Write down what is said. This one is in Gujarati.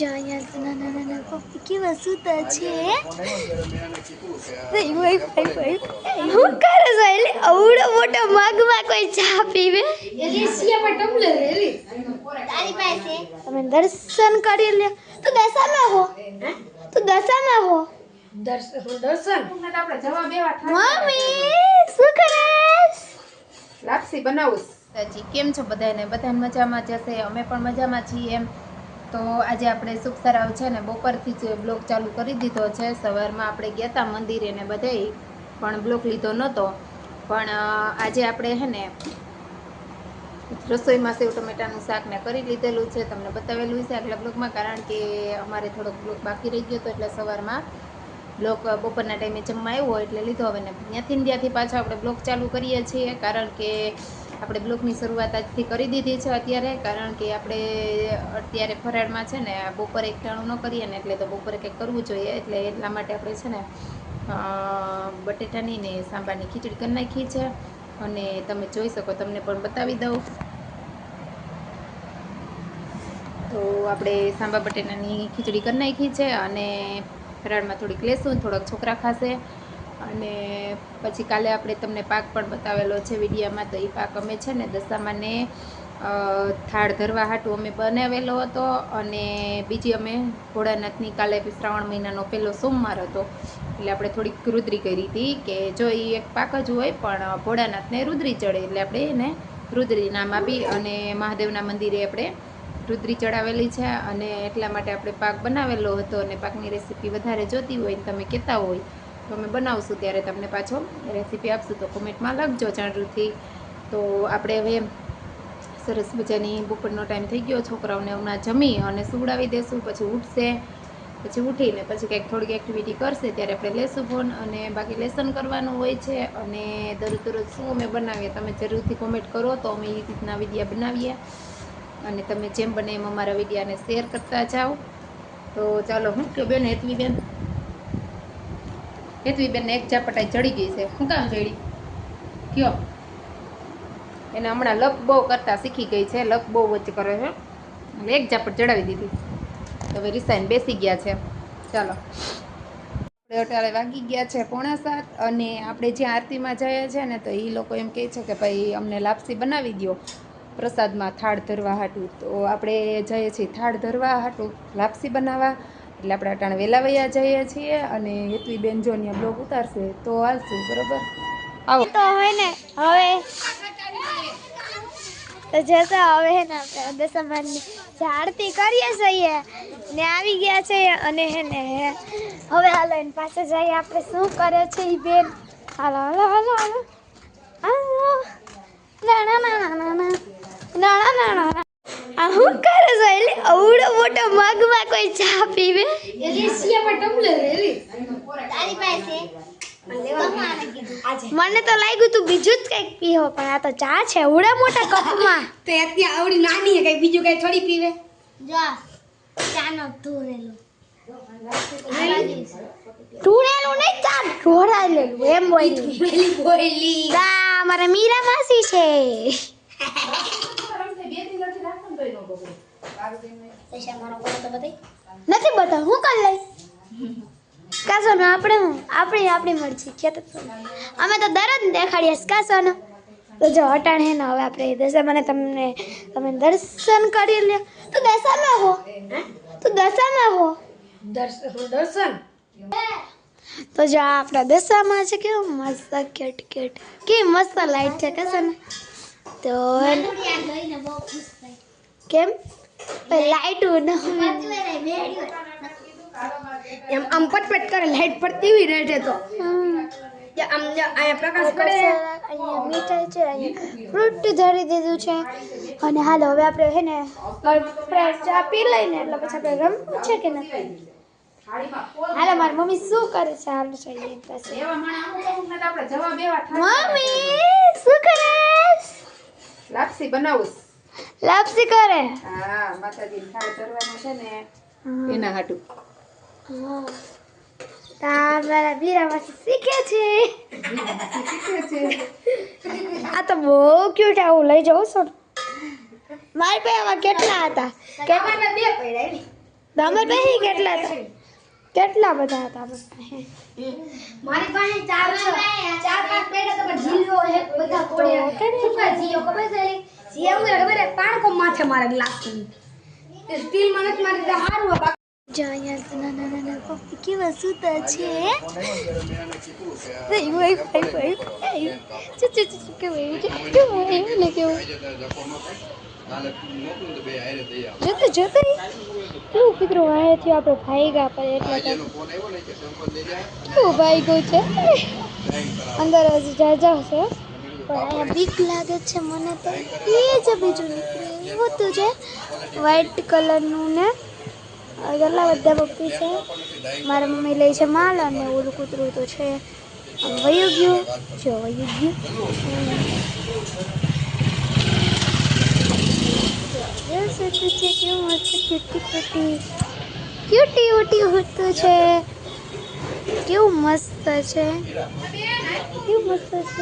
જો અહીંયા નાના નાના પપ્પી કેવા સૂતા છે ભાઈ હું કરે છે એટલે અવડો મોટો મગમાં કોઈ ચા પીવે એલિસિયા પર ટમ્બલર એલી તારી પાસે તમે દર્શન કરી લે તું દશામાં હો તું દશામાં હો દર્શન આપણે જવાબ એવા મમ્મી શું કરસ લાપસી બનાવું સાજી કેમ છો બધાને મજામાં જશે અમે પણ મજામાં છીએ એમ તો આજે આપણે શુભ સરાવ છે ને બપોરથી જ બ્લોગ ચાલુ કરી દીધો છે સવારમાં આપણે ગયા હતા મંદિરે ને બધાય પણ બ્લોગ લીધો નહોતો પણ આજે આપણે હે ને રસોઈમાં સેવ ટમેટાનું શાક ને કરી લીધેલું છે તમને બતાવેલું છે આગલા બ્લોગમાં કારણ કે અમારે થોડોક બ્લોગ બાકી રહી ગયો હતો એટલે સવારમાં બ્લોગ બપોરના ટાઈમે જમવા આવ્યો એટલે લીધો હવે ને ત્યાંથી પાછો આપણે બ્લોગ ચાલુ કરીએ છીએ કારણ કે આપણે બ્લોગની શરૂઆત આજથી કરી દીધી છે અત્યારે કારણ કે આપણે અત્યારે ફરાળમાં છે ને બપોરે એકટાણું ન કરીએ ને એટલે તો બપોરે કંઈક કરવું જોઈએ એટલે એટલા માટે આપણે છે ને બટેટાની ને સાંભારની ખીચડી કરી નાખી છે અને તમે જોઈ શકો તમને પણ બતાવી દઉં તો આપણે સાંભા બટેટાની ખીચડી કરી નાખી છે અને ફરાળમાં થોડીક લેશું થોડાક છોકરા ખાશે અને પછી કાલે આપણે તમને પાક પણ બતાવેલો છે વિડીયામાં તો એ પાક અમે છે ને દશામાને થાળ ધરવા હાટું અમે બનાવેલો હતો અને બીજી અમે ભોળાનાથની કાલે શ્રાવણ મહિનાનો પહેલો સોમવાર હતો એટલે આપણે થોડીક રુદ્રી કરી હતી કે જો એ એક પાક જ હોય પણ ભોળાનાથને રુદ્રી ચડે એટલે આપણે એને રુદ્રી નામ આપી અને મહાદેવના મંદિરે આપણે રુદ્રી ચડાવેલી છે અને એટલા માટે આપણે પાક બનાવેલો હતો અને પાકની રેસીપી વધારે જોતી હોય ને તમે કહેતા હોય તો અમે બનાવશું ત્યારે તમને પાછો રેસીપી આપશું તો કોમેન્ટમાં લખજો જરૂરથી તો આપણે હવે સરસ મજાની બપોરનો ટાઈમ થઈ ગયો છોકરાઓને હમણાં જમી અને સુવડાવી દેશું પછી ઉઠશે પછી ઉઠીને પછી કંઈક થોડીક એક્ટિવિટી કરશે ત્યારે આપણે લેશું ફોન અને બાકી લેસન કરવાનું હોય છે અને દરરોજ શું અમે બનાવીએ તમે જરૂરથી કોમેન્ટ કરો તો અમે એ રીતના વિડીયા બનાવીએ અને તમે જેમ બને એમ અમારા વિડીયાને શેર કરતા જાઓ તો ચાલો હું કે બેન હેતવીબેન એક ઝાપટાઈ ચડી ગઈ છે શું કામ ચડી કયો એને હમણાં લપ બહુ કરતા શીખી ગઈ છે લપ બહુ વચ્ચે કરે છે એટલે એક ઝાપટ ચડાવી દીધી તો હવે રિસાઈને બેસી ગયા છે ચાલો આપણે અટાળે વાગી ગયા છે 6:45 અને આપણે જ્યાં આરતીમાં જઈએ છીએ ને તો એ લોકો એમ કહે છે કે ભાઈ અમને લાપસી બનાવી દો પ્રસાદમાં થાળ ધરવા હાટું તો આપણે જઈએ છીએ થાળ ધરવા હાટું લાપસી બનાવવા એટલે આપણે અટાણે વહેલા વયા જઈએ છીએ અને હેતવી બેન જો અહીંયા બ્લોગ ઉતારશે તો હાલશું બરોબર આવો તો હોય ને હવે તો જતા હવે હે ને આપણે દશામાની આરતી કરીએ છીએ ને આવી ગયા છે અને હે ને હવે હાલો એને પાસે જઈએ આપણે શું કરે છે એ બેન હાલો હાલો હાલો હાલો ના ના ના ના ના ના ના ના આ હું કરે છે એટલે અવડો મોટો મગમાં કોઈ ચા પીવે એલિસિયા પર ટમ્બલર એલી તારી પાસે મને તો લાગ્યું તું બીજું જ કંઈક પીવો પણ આ તો ચા છે એવડા મોટા કપમાં તો અત્યારે આવડી નાની કઈ બીજું કઈ થોડી પીવે જો ચાનો ધોરેલો ધોરેલું નહીં ચા ઢોળાયેલું એમ બોલી ચા મારા મીરા માસી છે નથી બતાવ હું કાલ લઈ કાસોનો આપણી મરજી છે અમે તો દરજ દેખાડીએ કાસોનો તો જો અટાણે હે ને હવે આપણે દશામાને તમે દર્શન કરી લે તું દશામાં હો દર્શન તો જો આપણા દશામાં છે કેવું મસ્ત કેટ કે મસ્ત લાઈટ છે કાસોને તો કેમ લાઈટ એમ આમ પટપટ કરે લાઈટ પડતી હોય રેટે તો આમ અહીંયા પ્રકાશ પડે અહીંયા મીઠાઈ છે અહીંયા ફ્રૂટ ધરી દીધું છે અને હાલો હવે આપણે હે ને ચા પી લઈને એટલે પછી આપણે રમવું છે કે નથી હાલો મારી મમ્મી શું કરે છે હાલો છે એની પાસે મમ્મી શું કરે લાપસી બનાવું લાપસી કરે હા માતાજી થાળ ધરવાનું છે ને એના હાટું મારા વીરામાંથી શીખે છે આ તો બહુ ક્યુટ આવું લઈ જાઉં છો મારી પાસે આવા કેટલા હતા બે પડ્યા તમારી પાસે કેટલા હતા? કેટલા બધા હતા તમારી પાસે? મારી પાસે ચાર પાંચ પેડા તો પણ જીલો હે બધા કોડિયા શું કહે જીયો ખબર છે જીયો મને ખબર હે પાણકો માથે મારે ગ્લાસ એ સ્ટીલ માં નથી મારી રીતે હારું હે જો અહીંયા તો નાના નાના પપ્પી કેવા સૂતા છે. કેવું જોતો કેવું કીધું વાયેથી આપણે ભાઈગા પર એટલે કેવું ભાઈગું છે અંદર જ જાજા છે પણ અહીંયા બીક લાગે છે મને તો. એ જ બીજું નીકળ્યું એવું હતું છે વ્હાઈટ કલરનું ને કેટલા બધા પપ્પી છે. મારા મમ્મી લે છે માલ અને ઓલું કૂતરું તો છે વયું ગયું જો વયું ગયું. કેવું મસ્ત ક્યુટી ઉટી હોતું છે. કેવું મસ્ત છે કેવું મસ્ત છે.